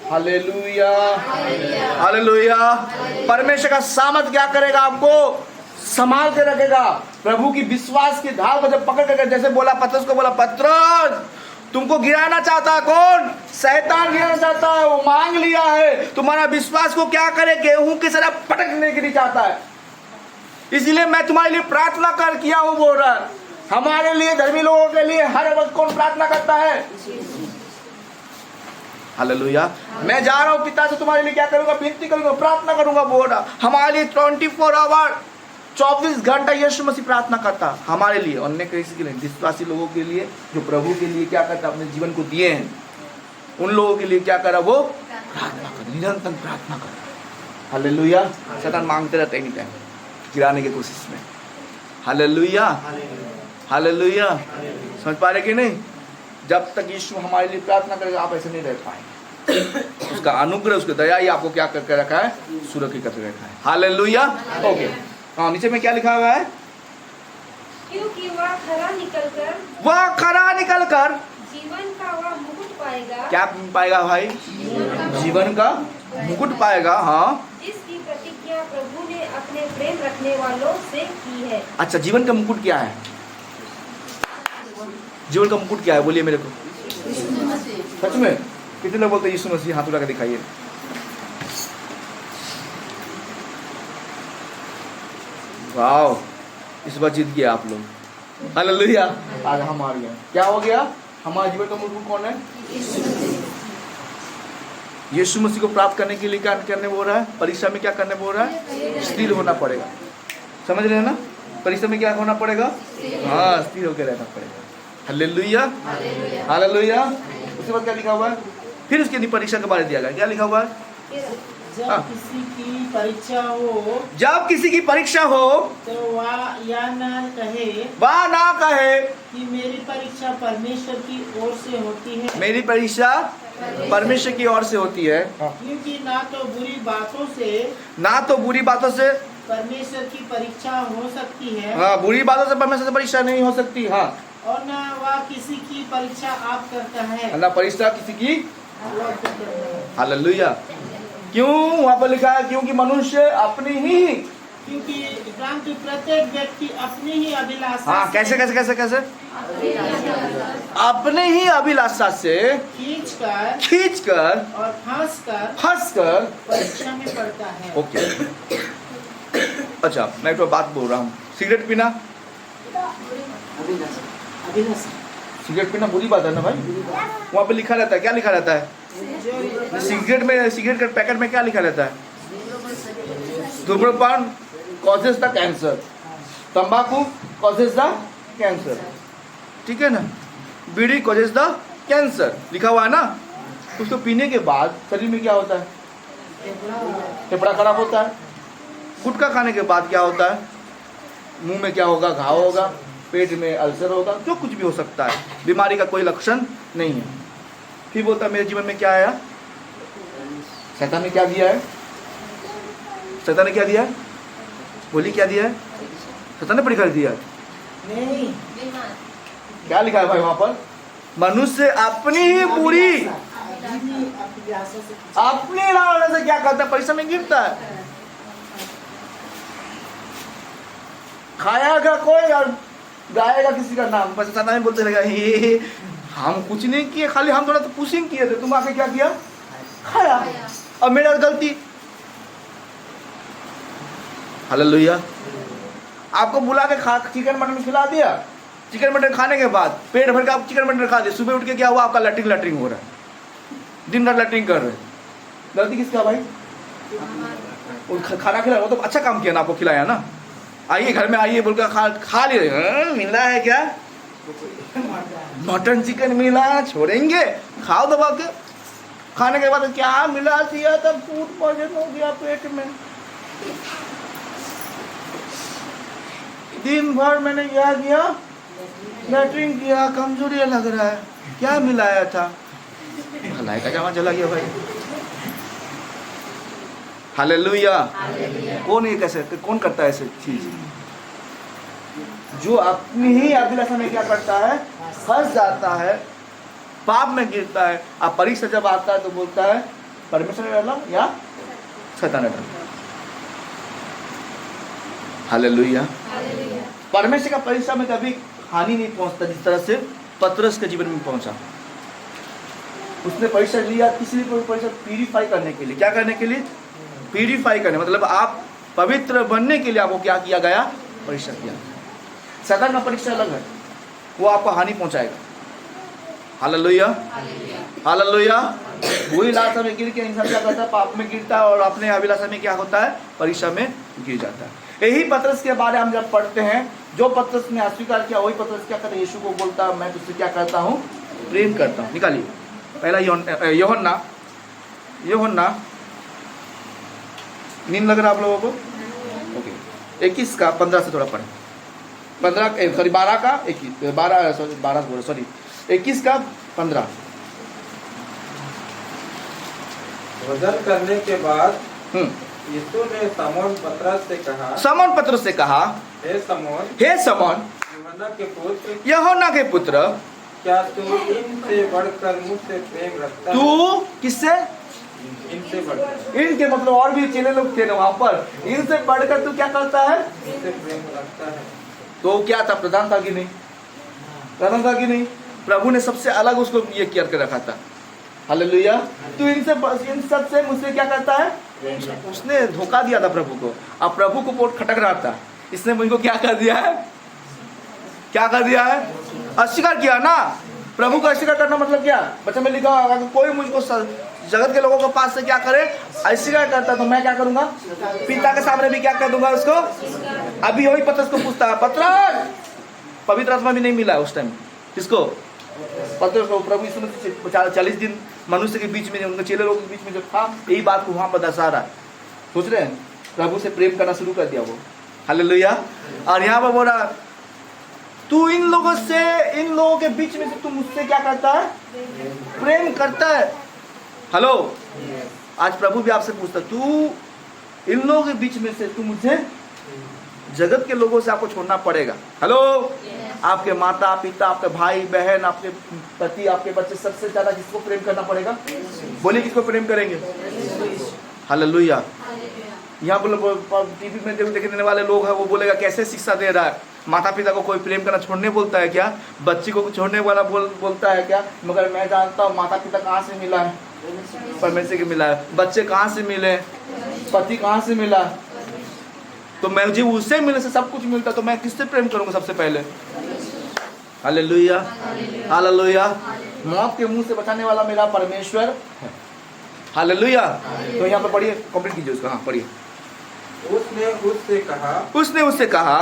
Hallelujah, hallelujah. परमेश्वर का सामर्थ क्या करेगा? आपको संभाल के रखेगा। प्रभु की विश्वास की ढाल को जब पकड़ कर, जैसे बोला पतरस को, बोला पतरस तुमको गिराना चाहता है कौन? शैतान गिराना चाहता है। वो मांग लिया है तुम्हारा विश्वास को क्या करे, गेहूं की तरह पटकने के लिए चाहता है। इसलिए मैं तुम्हारे लिए प्रार्थना कर किया हूं, बोल रहा है। हमारे लिए, धर्मी लोगों के लिए हर वक्त कौन प्रार्थना करता है? हालेलुया। मैं जा रहा हूं पिता से तुम्हारे लिए क्या करूंगा? विनती करूंगा, प्रार्थना करूंगा, बोल रहा। हमारे लिए 24 आवर 24 घंटा यीशु मसीह प्रार्थना करता हमारे लिए, अन्य किसी के लिए, विश्वासी लोगों के लिए जो प्रभु के लिए क्या करता, अपने जीवन को दिए हैं, उन लोगों के लिए क्या करा? वो प्रार्थना कर, निरंतर प्रार्थना कर। हालेलुया। शैतान मांगते रहते हैं एनी टाइम, गिराने की कोशिश में। Hallelujah, hallelujah. समझ पा रहे कि नहीं? जब तक यीशु हमारे लिए प्रार्थना करेगा आप ऐसे नहीं रह पाएंगे। उसका अनुग्रह, उसकी दया ही आपको क्या करके रखा है? सुरक्षित करके रखा है। हालेलुया। ओके, हाँ, नीचे में क्या लिखा हुआ है? क्योंकि वह खरा निकल कर जीवन का वह मुकुट पाएगा। क्या पाएगा भाई? जीवन का मुकुट पाएगा। हाँ, जिसकी प्रतिज्ञा प्रभु ने अपने प्रेम रखने वालों से की है। अच्छा, जीवन का मुकुट क्या है? जीवन का मुकुट क्या है? बोलिए मेरे को। सच में कितने लोग बोलते हैं यीशु मसीह? हाथ उठा के दिखाइए। वाओ, इस बार जीत गया आप लोग। हालेलुया। आज हम हार गए। क्या हो गया? हमारा जीवन का मुकुट कौन है? यीशु मसीह को प्राप्त करने के लिए क्या करने बोल रहा है? परीक्षा में क्या करने बोल रहा है? स्थिर होना पड़ेगा। समझ रहे हैं ना? परीक्षा में क्या होना पड़ेगा? हाँ, स्थिर होकर रहना पड़ेगा। Hallelujah, hallelujah. उसके बाद क्या लिखा हुआ है? फिर उसके परीक्षा के बारे में दिया गया। क्या लिखा हुआ है? जब किसी की परीक्षा हो, जब किसी की परीक्षा हो तो वह यह न कहे, वह ना कहे कि मेरी परीक्षा परमेश्वर की ओर से होती है। मेरी परीक्षा परमेश्वर की ओर से होती है। क्योंकि ना तो बुरी बातों से परमेश्वर की परीक्षा हो सकती है। हाँ, बुरी बातों से परमेश्वर से परीक्षा नहीं हो सकती। हाँ, और न वह किसी की परीक्षा आप करता है, ना परीक्षा किसी की। वो आपको करता है। हालेलुया। क्यों? वहाँ पर लिखा है क्योंकि मनुष्य अपनी ही, क्योंकि परंतु प्रत्येक व्यक्ति अपनी ही अभिलाषा हाँ, कैसे कैसे कैसे कैसे अपने ही अभिलाषा से खींचकर और फंसकर परीक्षा में पड़ता है। ओके। अच्छा, मैं एक बात बोल रहा हूँ। सिगरेट पीना, सिगरेट पीना बुरी बात है ना भाई? वहाँ पे लिखा रहता है, क्या लिखा रहता है? सिगरेट के पैकेट में क्या लिखा रहता है? धूम्रपान कॉजेज द कैंसर, तंबाकू कॉजेज द कैंसर, ठीक है ना? बीड़ी कॉजेज द कैंसर लिखा हुआ है ना? उसको पीने के बाद शरीर में क्या होता है? फेफड़ा खराब होता है। गुटखा खाने के बाद क्या होता है? मुंह में क्या होगा? घाव होगा, पेट में अल्सर होगा, जो कुछ भी हो सकता है। बीमारी का कोई लक्षण नहीं है। फिर बोलता है मेरे जीवन में क्या आया? शैतान ने क्या दिया है? शैतान ने क्या दिया है? बोली क्या दिया है? शैतान ने परीक्षा दिया है। नहीं, क्या लिखा है भाई वहां पर? मनुष्य अपनी ही पूरी अपनी लालसा से क्या करता है? परीक्षा में गिरता है। खाएगा कोई और गाएगा किसी का नाम, बस शैतान बोलते रहेगा ये हम कुछ नहीं किए, खाली हम थोड़ा तो पुशिंग किए थे, तुम आके क्या किया? खाया। अब मेरा गलती। हालेलुया। आपको बुला के चिकन मटन खिला दिया, चिकन मटन खाने के बाद पेट भर के आप चिकन मटन खा दिए, सुबह उठ के क्या हुआ? आपका लैट्रिन हो रहा है, दिन रात लैट्रिन कर रहे। गलती किसका भाई? खाना खिलाया, वो तो अच्छा काम किया ना, आपको खिलाया ना। आइए घर में आइए बोल कर खा लिए। मिला है क्या? मटन चिकन मिला, छोड़ेंगे? खाओ दबा के। खाने के बाद क्या मिला दिया? तब फूड पॉइजन हो गया पेट में। दिन भर मैंने क्या किया? लैट्रिन किया, कमजोरी लग रहा है। क्या मिलाया था? भलाई का जमा चला गया भाई। हालेलुया। कौन ये कैसे, कौन करता है ऐसे चीज? जो अपनी ही अभिलाषा में क्या करता है? फंस जाता है, पाप में गिरता है। अब परीक्षा जब आता है तो बोलता है परमेश्वर ने डाला या शैतान ने डाला। हालेलुया। हालेलुया। परमेश्वर का परीक्षा में कभी हानि नहीं पहुंचता जिस तरह से पतरस के जीवन में पहुंचा। उसने परीक्षा लिया, इसलिए परीक्षा प्यूरिफाई करने के लिए। क्या करने के लिए? प्यूरिफाई करने, मतलब आप पवित्र बनने के लिए आपको क्या किया गया? परीक्षा किया। शैतान का परीक्षा अलग है, वो आपको हानि पहुंचाएगा। Hallelujah, hallelujah. वही लालसा में गिर के इंसान क्या करता है? पाप में गिरता है और अपने अभिलाषा में क्या होता है? परीक्षा में गिर जाता है। यही पतरस के बारे में हम जब पढ़ते हैं, जो पतरस ने अस्वीकार किया वही पतरस क्या करता है? यीशु को बोलता है मैं तुझसे क्या करता हूँ? प्रेम करता हूँ। निकालिए पहला यूहन्ना। नींद लग रहा आप लोगों को? ओके, 21 का 15 से थोड़ा पढ़े। 12 का 21 का 15। भोजन करने के बाद यीशु ने समौन पतरस से कहा, हे समौन, यूहन्ना के पुत्र, क्या तू इनसे बढ़कर मुझसे प्रेम रखता है? तू किससे? इनसे बढ़कर, इनके मतलब और भी चेले लोग थे ना वहां पर, इनसे बढ़कर तू क्या करता है? इनसे प्रेम रखता है। तो क्या था? प्रधान था कि नहीं? प्रधान था कि नहीं? प्रभु ने सबसे अलग उसको ये किया कर रखा था। हालेलुया। तू इन सब से मुझसे क्या करता है? उसने धोखा दिया था प्रभु को। अब प्रभु को पोट खटक रहा था, इसने मुझको क्या कर दिया है? क्या कर दिया है? अस्वीकार किया ना। प्रभु को अस्वीकार करना मतलब क्या? बच्चा में लिखा होगा कि कोई मुझको जगत के लोगों के पास से क्या करे? अस्वीकार करता तो मैं क्या करूंगा? पिता के सामने भी क्या कर दूंगा उसको? अभी वही पतरस को पूछता है, पतरस, पवित्र आत्मा भी नहीं मिला उस टाइम किसको? पतरस को। प्रभु यीशु मसीह 40 दिन मनुष्य के बीच में, उनके चेले लोगों के बीच में जब था, यही बात को वहां पर दर्शा रहा है। सोच रहे हैं? प्रभु से प्रेम करना शुरू कर दिया वो। हालेलुया। और यहाँ पर बोल रहा, तू इन लोगों के बीच में से तू मुझसे क्या करता है? प्रेम करता है। हेलो, आज प्रभु भी आपसे पूछता, तू इन लोगों के बीच में से तू मुझे, जगत के लोगों से आपको छोड़ना पड़ेगा। हेलो, आपके माता पिता, आपके भाई बहन, आपके पति, आपके बच्चे, सबसे ज्यादा किसको प्रेम करना पड़ेगा? बोलिए किसको प्रेम करेंगे? हालेलुया। यहाँ पर टीवी में देखने वाले लोग हैं, वो बोलेगा कैसे शिक्षा दे रहा है? माता पिता को कोई प्रेम करना छोड़ने बोलता है क्या? बच्ची को छोड़ने वाला बोलता है क्या? मगर मैं जानता हूँ माता पिता कहाँ से मिला है? परमेश्वर के मिला है। बच्चे कहाँ से मिले? पति कहाँ से मिला? तो मैं जी उससे मिलने से सब कुछ मिलता, तो मैं किससे प्रेम करूंगा सबसे पहले? Hallelujah, hallelujah. मौत के मुंह से बचाने वाला मेरा परमेश्वर है। हालेलुया। तो यहाँ पर पढ़िए, कंप्लीट कीजिए उसका। हाँ पढ़िए। उसने उससे कहा,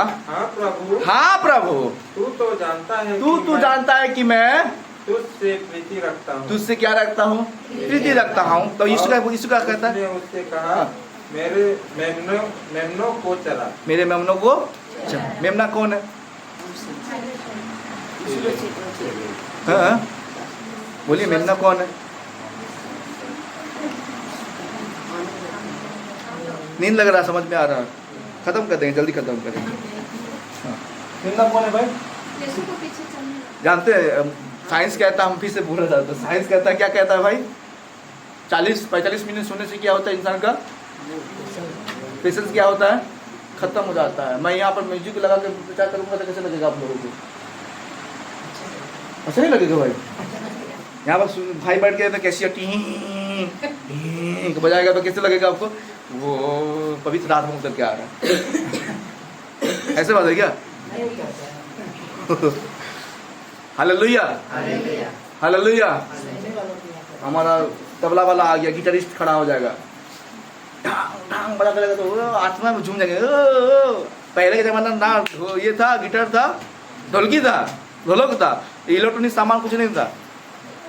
हाँ प्रभु, तू तो जानता है कि मैं तुझसे प्रीति रखता हूँ। तुझसे क्या रखता हूँ? प्रीति रखता हूँ। तो यीशु क्या कहता है? उससे कहा, मेरे मेमनों को चला। मेरे मेमनों को? मेमना कौन है? हाँ बोलिए, मेमना कौन है? नींद लग रहा, समझ में आ रहा? खत्म कर देंगे, जल्दी खत्म करेंगे। हाँ, मेमना कौन है भाई? जानते हैं? साइंस कहता है, हम फिर से भूल जाते हैं। साइंस कहता है, क्या कहता है भाई? 40-45 मिनट सोने से क्या होता है? इंसान का पेशेंस क्या होता है? खत्म हो जाता है। मैं यहाँ पर म्यूजिक लगा के प्रचार करूँगा तो कैसे लगेगा आप लोगों को? अच्छा नहीं लगेगा भाई? यहाँ पर भाई बैठ के कैसी बजाएगा तो कैसे लगेगा आपको? वो पवित्र आत्मा उतर के आ रहा है। ऐसे बात है क्या? Hallelujah, hallelujah. हमारा तबला वाला आ गया, गिटारिस्ट खड़ा हो जाएगा, टांग बड़ा करेगा तो आत्मा में झूम जाएंगे। पहले के जमाना ना ये था, गिटार था, ढोलकी था, ढोलक था, इलेक्ट्रॉनिक सामान कुछ नहीं था।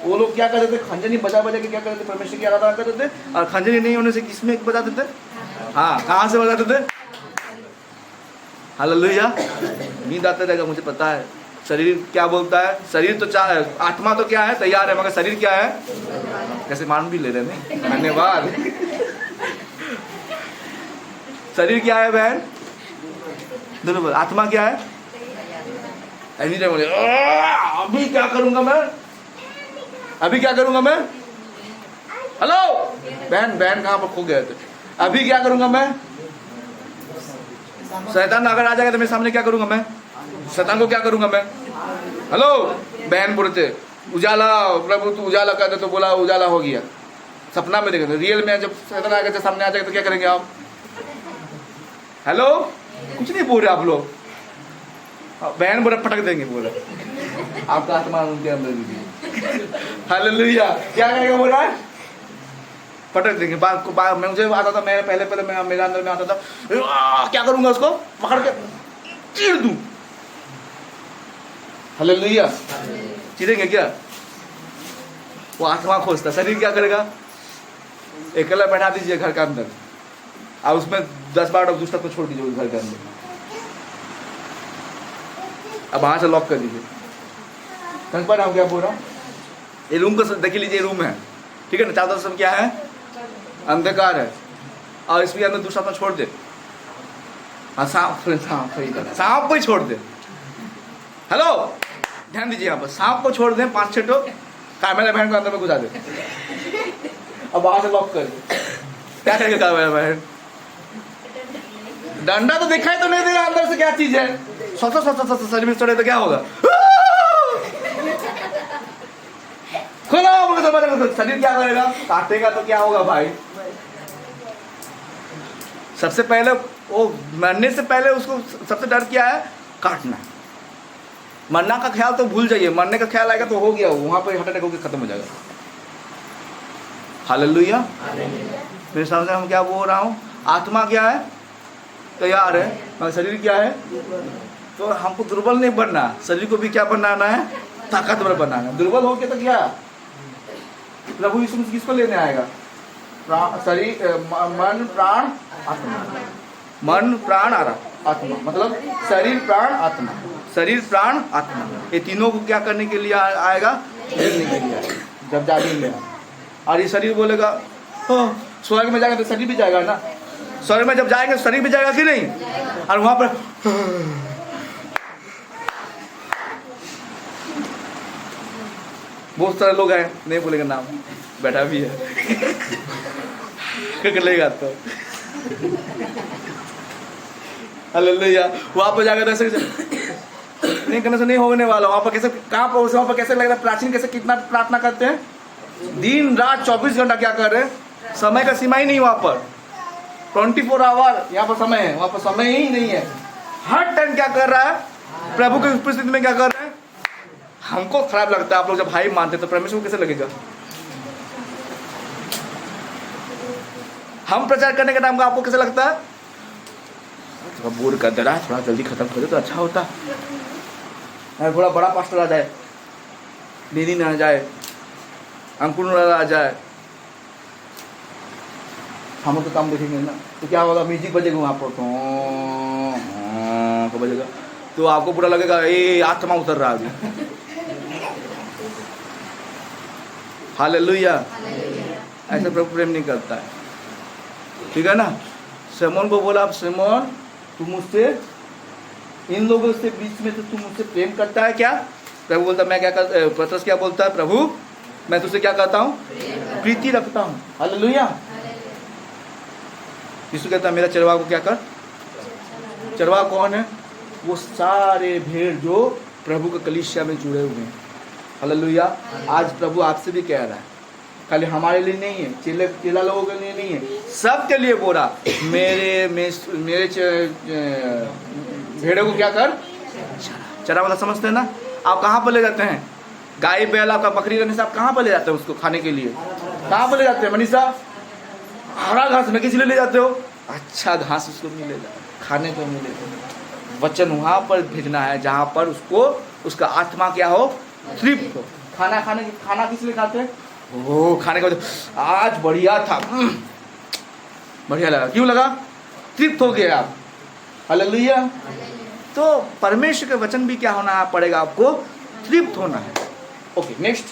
वो लोग क्या करते थे? खंजनी बजा के क्या करते थे? परमेश्वर की आराधना करते थे। और खंजनी नहीं होने से किसमें बजाते थे? हाँ, कहाँ से बजाते थे? हालेलुया। नींद आते रहेगा, मुझे पता है। शरीर क्या बोलता है? शरीर तो चाहे, आत्मा तो क्या है? तैयार है, मगर शरीर क्या है? कैसे मान भी ले रहे नहीं? धन्यवाद। शरीर क्या है बहन? दोनों। आत्मा क्या है? एनी टाइम बोले अभी क्या करूंगा मैं? अभी क्या करूंगा मैं? हेलो बहन, बहन कहाँ पर खो गए थे? अभी क्या करूंगा मैं? शैतान अगर आ जाएगा तो मेरे सामने क्या करूंगा मैं? शैतान को क्या करूंगा मैं? हेलो बहन बोलते उजाला, प्रभु तू उजाला कर दे, तो बोला उजाला हो गया। सपना में देखे, रियल में जब शैतान आएगा सामने आ जाएगा तो क्या करेंगे आप? हेलो कुछ नहीं बोल रहे आप लोग। बहन बोला पटक देंगे, बोला आपका आत्मा उनके अंदर दीजिए। हालेलुया। क्या करेगा बोल रहा है? पटक देंगे। बात मुझे आता था, मैं पहले मैं मेरे अंदर में आता था, क्या करूंगा उसको पकड़ के चीर दूं। हालेलुया। चीरेंगे क्या? वो आत्मा खोजता, शरीर क्या करेगा? अकेला बैठा दीजिए घर के अंदर, और उसमें 10-12 दूसरा को छोड़ दीजिए घर के अंदर, अब वहां से लॉक कर दीजिए। समझ पा रहे हो क्या बोल रहा हूँ? ये रूम को देख लीजिए, रूम है ठीक है ना, चारों तरफ सब क्या है? अंधकार है, और इसके अंदर दूसरा तो छोड़ दे। हाँ सांप सांप को ही छोड़ दे। हेलो ध्यान दीजिए, यहाँ पर सांप को छोड़ दें 5-6 ठो, कैमरा बहन को अंदर में घुसा दे, अब वहां से लॉक कर दे। क्या करेगा कैमरा बहन? डंडा तो दिखाई तो नहीं देगा अंदर से क्या चीज है। शरीर में चढ़े तो क्या होगा? शरीर क्या करेगा? काटेगा तो क्या होगा भाई? सबसे पहले वो मरने से पहले उसको सबसे डर क्या है? काटना। मरना का ख्याल तो भूल जाइए, मरने का ख्याल आएगा तो हो गया, वहां पर हार्ट अटैक होकर खत्म हो जाएगा। हालेलुया। मेरे सामने हम क्या बोल रहा हूँ? आत्मा क्या है? तैयार है, मगर शरीर क्या है? तो हमको दुर्बल नहीं बनना, शरीर को भी क्या बनाना है? ताकतवर बनाना है। दुर्बल होके तो क्या? प्रभु यीशु मसीह किसको लेने आएगा? शरीर, मन, प्राण, आत्मा। मन, प्राण, आत्मा, मतलब शरीर, प्राण, आत्मा। शरीर, प्राण, आत्मा, ये तीनों को क्या करने के लिए आएगा? लेने के लिए आएगा। जब जागेंगे और ये शरीर बोलेगा स्वर्ग में जाएगा तो शरीर भी जाएगा ना। स्वर्ग में जब जाएंगे शरीर भी जाएगा कि नहीं? और वहां पर बहुत सारे लोग हैं, नहीं बोलेगा नाम, बैठा भी है लेगा तो हालेलुया। वहां पर जाकर ऐसे नहीं करने से नहीं होने वाला। वहां पर कैसे, कहाँ पर, वहां पर कैसे लग रहा है? प्राचीन कैसे कितना प्रार्थना करते हैं, दिन रात 24 घंटा क्या कर रहे हैं? समय का सीमा ही नहीं वहां पर, 24 आवर यहाँ पर समय है, वहां पर समय ही नहीं है। हर टाइम क्या कर रहा है? प्रभु की उपस्थिति में क्या कर रहे हैं? हमको खराब लगता है, आप लोग जब भाई मानते तो परमेश्वर को कैसे लगेगा? हम प्रचार करने के टाइम का आपको कैसे लगता है? थोड़ा बोर कर दे रहा है, थोड़ा जल्दी खत्म कर दे तो अच्छा होता। थोड़ा बड़ा पास्टर आ जाए, दीदी ना आ जाए, अंकुर आ जाए, हम तो काम देखेंगे ना, तो क्या होगा? म्यूजिक बजेगा वहाँ पर तो बजेगा, तो आपको पूरा लगेगा ये आत्मा उतर रहा है अभी। हालेलुया। ऐसे प्रभु प्रेम नहीं करता है, ठीक है ना। सिमोन को बोला, सिमोन तू मुझसे, इन लोगों से बीच में तो तू मुझसे प्रेम करता है क्या? प्रभु बोलता मैं क्या कर, पतरस क्या बोलता है? प्रभु मैं तुझसे क्या करता हूँ? प्रीति रखता हूँ। हालेलुया। यीशु कहता है मेरा चरवाहा को क्या कर? चरवाहा कौन है? वो सारे भेड़ जो प्रभु के कलीसिया में जुड़े हुए हैं। हालेलुया। आज प्रभु आपसे भी कह रहा है, खाली हमारे लिए नहीं है, चेला लोगों के लिए नहीं है, सबके लिए बोला मेरे भेड़ों को क्या कर? चरा वाला समझते हैं ना। आप कहाँ पर ले जाते हैं? गाय बैल आपका बकरी रहने से आप कहाँ पर ले जाते हैं उसको खाने के लिए? कहाँ पर ले जाते हैं मनीषा? हरा घास में किस लिए ले जाते हो? अच्छा घास उसको नहीं ले जाते, खाने को नहीं ले जाते। वचन वहाँ पर भेजना है जहाँ पर उसको, उसका आत्मा क्या हो? तृप्त हो। खाना किस लिए खाते हैं? ओह खाने के बाद आज बढ़िया था, बढ़िया लगा। क्यों लगा? तृप्त हो गए आप। हालेलुया। तो परमेश्वर के वचन भी क्या होना पड़ेगा? आपको तृप्त होना है। ओके नेक्स्ट,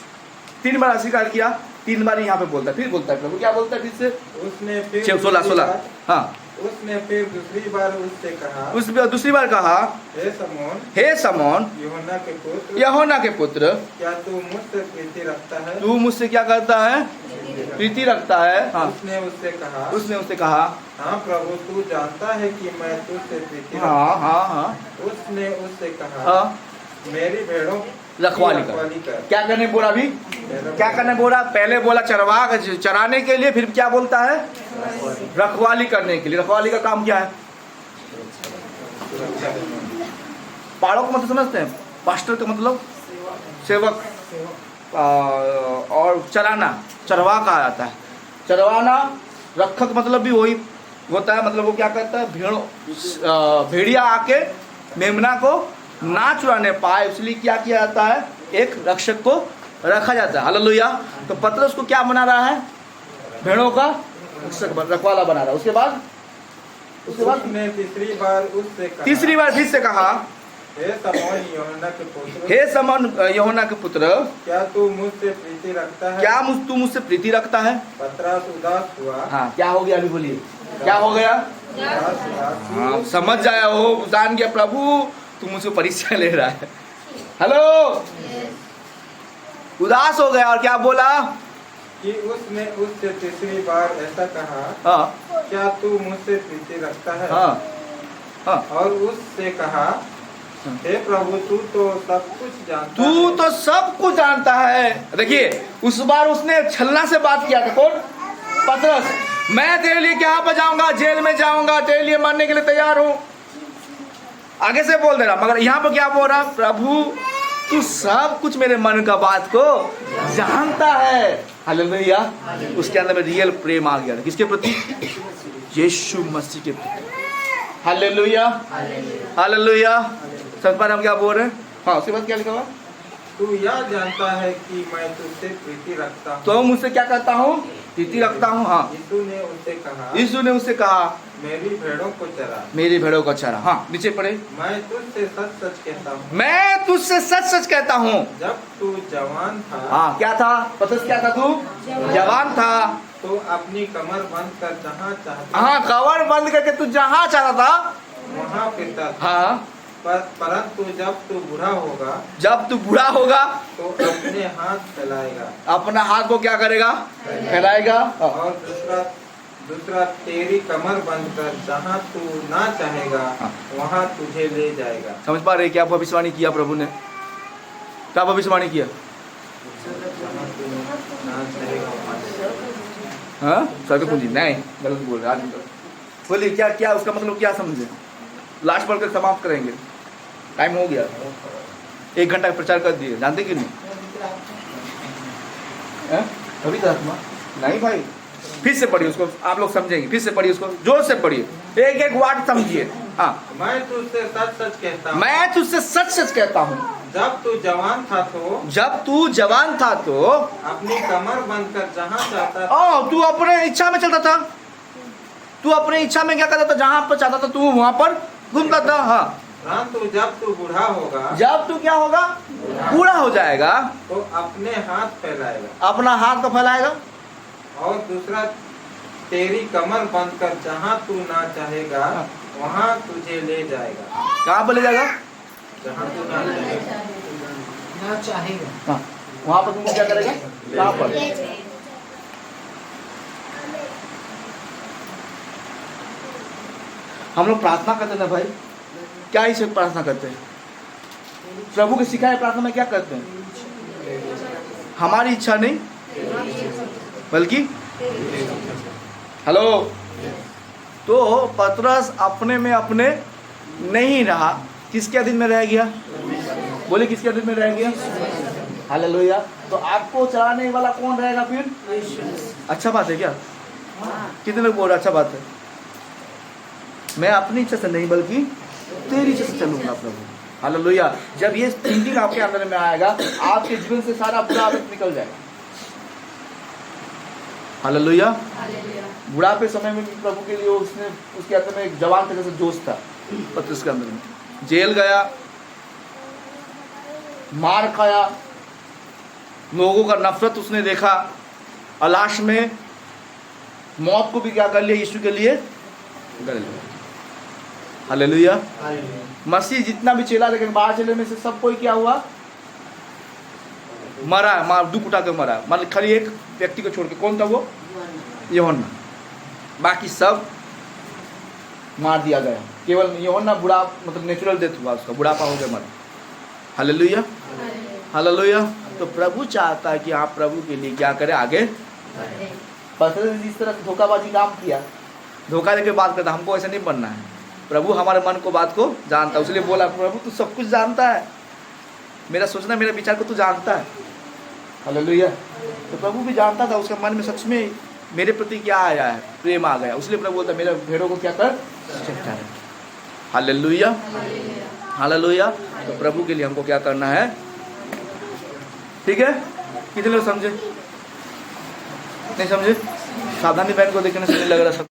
3 बार अस्वीकार किया, 3 बार यहाँ पे बोलता है, फिर बोलता है प्रभु क्या बोलता है फिर से? उसने फिर 16 हाँ उसने फिर दूसरी बार उससे कहा, दूसरी बार कहा, हे समौन यूहन्ना के पुत्र, क्या तू मुझसे प्रीति रखता है? तू मुझसे क्या करता है? प्रीति रखता है। हाँ। उसने उससे कहा, हाँ प्रभु, तू जानता है कि मैं तुझसे प्रीति रखता हूँ। हाँ। उसने उससे कहा, हाँ। मेरी भेड़ों रखवाली कर। क्या करने बोला? अभी क्या करने बोला? पहले बोला चराने के लिए, फिर क्या बोलता है? रखवाली करने के लिए। रखवाली का काम क्या है? पाड़ों का मतलब समझते हैं? पास्टर का मतलब सेवक, और चराना, चरवा कहा जाता है। चरवाना, रखक मतलब भी वही होता है। मतलब वो क्या करता है? भेड़िया आके मेमना को ना चुराने पाए, इसलिए क्या किया जाता है? एक रक्षक को रखा जाता है। हालेलुया। तो पतरस को क्या बना रहा है? भेड़ों का रखवाला बना रहा है। उसके बाद उसने तीसरी बार फिर से कहा, हे समौन यूहन्ना के पुत्र, क्या तू मुझसे प्रीति रखता है? क्या तू मुझसे प्रीति रखता है? पतरस उदास हुआ। हाँ, क्या हो गया? अभी बोलिए, क्या हो गया? हाँ, समझ जाया हो, जान गया प्रभु तू मुझसे परीक्षा ले रहा है। हेलो, उदास हो गया और क्या बोला? कि उसने उससे तीसरी बार ऐसा कहा, हाँ, क्या तू मुझसे प्रीति रखता है? हाँ। और उससे कहा, हे प्रभु, तू तो सब कुछ जानता है। तू तो सब कुछ जानता है। देखिए, उस बार उसने छलना से बात किया था। कौन? पतरस। मैं तेरे लिए क्या बजाऊंगा, जेल में जाऊंगा, तेरे लिए मरने के लिए तैयार हूं, आगे से बोल दे रहा। मगर यहाँ पर क्या बोल रहा? प्रभु, तू सब कुछ मेरे मन का बात को जानता है। हालेलुया। उसके अंदर में रियल प्रेम आ गया। किसके प्रति? यीशु मसीह के प्रति। Hallelujah, hallelujah. सब पर हम क्या बोल रहे हैं? हाँ, उसके बाद क्या लिखा हुआ? तू यह जानता है कि मैं तुझसे प्रीति रखता हूँ। तो मुझसे क्या करता हूँ? प्रीति रखता हूँ। हाँ। यीशु ने उससे कहा, मेरी भेड़ों को चरा। मेरी भेड़ों को चरा। हाँ, नीचे पढ़े। मैं तुझसे सच सच कहता हूँ। मैं तुझसे सच सच कहता हूँ। जब तू जवान था। हाँ, क्या था? पतरस क्या था? तू जवान था तो अपनी कमर बंद कर जहाँ चाहता। हाँ, कमर बंद करके तू जहाँ चाहता था वहाँ फिरता था। हाँ। परंतु जब तू बूढ़ा होगा तो अपने हाथ फैलाएगा। अपना हाथ को क्या करेगा? फैलाएगा। और दूसरा तेरी कमर बंद कर जहाँ तू ना चाहेगा वहाँ तुझे ले जाएगा। समझ पा रहे? क्या भविष्यवाणी किया प्रभु ने? क्या भविष्यवाणी किया? हाँ, सभी पूंजी नहीं, गलत बोल रहे। बोलिए, क्या क्या उसका मतलब क्या समझे? लास्ट पढ़ कर समाप्त करेंगे, टाइम हो गया। 1 घंटा प्रचार कर दिए, जानते कि नहीं? अभी तक नहीं भाई, फिर से पढ़िए उसको, आप लोग समझेंगे। फिर से पढ़िए उसको, जोर से पढ़िए, एक एक वर्ड समझिए। हाँ। मैं तुझसे सच सच कहता हूँ। मैं तुझसे सच सच कहता हूँ। जब तू जवान था तो अपनी कमर बंद कर जहाँ चाहता था। तू अपने इच्छा में चलता था। तू अपने इच्छा में क्या करता था? जहाँ पर चाहता था तू वहाँ पर घूमता था। हाँ। परंतु जब तू बूढ़ा होगा। जब तू क्या होगा? बूढ़ा हो जाएगा तो अपने हाथ फैलाएगा। अपना हाथ को फैलाएगा। और दूसरा तेरी कमर बंद कर जहाँ तू ना चाहेगा वहाँ तुझे ले जाएगा। कहाँ पर ले जाएगा? जहाँ तू ना चाहेगा। हाँ, वहाँ पर तुमको क्या करेगा? कहाँ पर? हम लोग प्रार्थना करते हैं ना भाई, क्या ही से प्रार्थना करते हैं? प्रभु के सिखाए प्रार्थना में क्या करते हैं? हमारी इच्छा नहीं बल्कि हेलो। तो पतरस अपने में अपने नहीं रहा, किसके अधीन में रह गया? बोले, किसके अधीन में रह गया? हालेलुया। तो आपको चलाने वाला कौन रहेगा फिर? अच्छा बात है क्या? कितने लोग बोल रहे अच्छा बात है? मैं अपनी इच्छा से नहीं बल्कि तेरी इच्छा से चलूंगा प्रभु। हालेलुया। जब ये थिंकिंग आपके अंदर में आएगा, आपके जीवन से सारा बुरा आदत निकल जाएगा। हालेलुया। बुढ़ापे समय में भी प्रभु के लिए उसके अंदर में एक जवान तरह से जोश था। पतरस के अंदर में जेल गया, मार खाया, लोगों का नफरत उसने देखा, और लास्ट में मौत को भी क्या कर लिया? यीशु के लिए गले लगा। हालेलुया। मसीह जितना भी चेला लेकिन 12 चेले में से सब कोई क्या हुआ, मरा, दुख उठा के मरा। मतलब खाली एक व्यक्ति को छोड़ के, कौन था वो, यूहन्ना। बाकी सब मार दिया गया, केवल यूहन्ना बुढ़ा, मतलब नेचुरल डेथ हुआ, उसका बुढ़ापा हो गया, मरा। Hallelujah, hallelujah. तो प्रभु चाहता है कि आप प्रभु के लिए क्या करें, आगे। पतरस ने जिस तरह से धोखाबाजी काम किया, धोखा देके बात करता, हमको ऐसा नहीं बनना है। प्रभु हमारे मन को, बात को जानता है, इसलिए बोला प्रभु तू सब कुछ जानता है, मेरा सोचना मेरा विचार को तू जानता है। हालेलुया। तो प्रभु भी जानता था उसके मन में सच में मेरे प्रति क्या आया है, प्रेम आ गया, इसलिए प्रभु बोलता मेरे भेड़ों को क्या कर, चेष्टा है। Hallelujah, hallelujah. तो प्रभु के लिए हमको क्या करना है, ठीक है। कितने लोग समझे, नहीं समझे? सावधानी बहन को देखने से नहीं लग रहा सब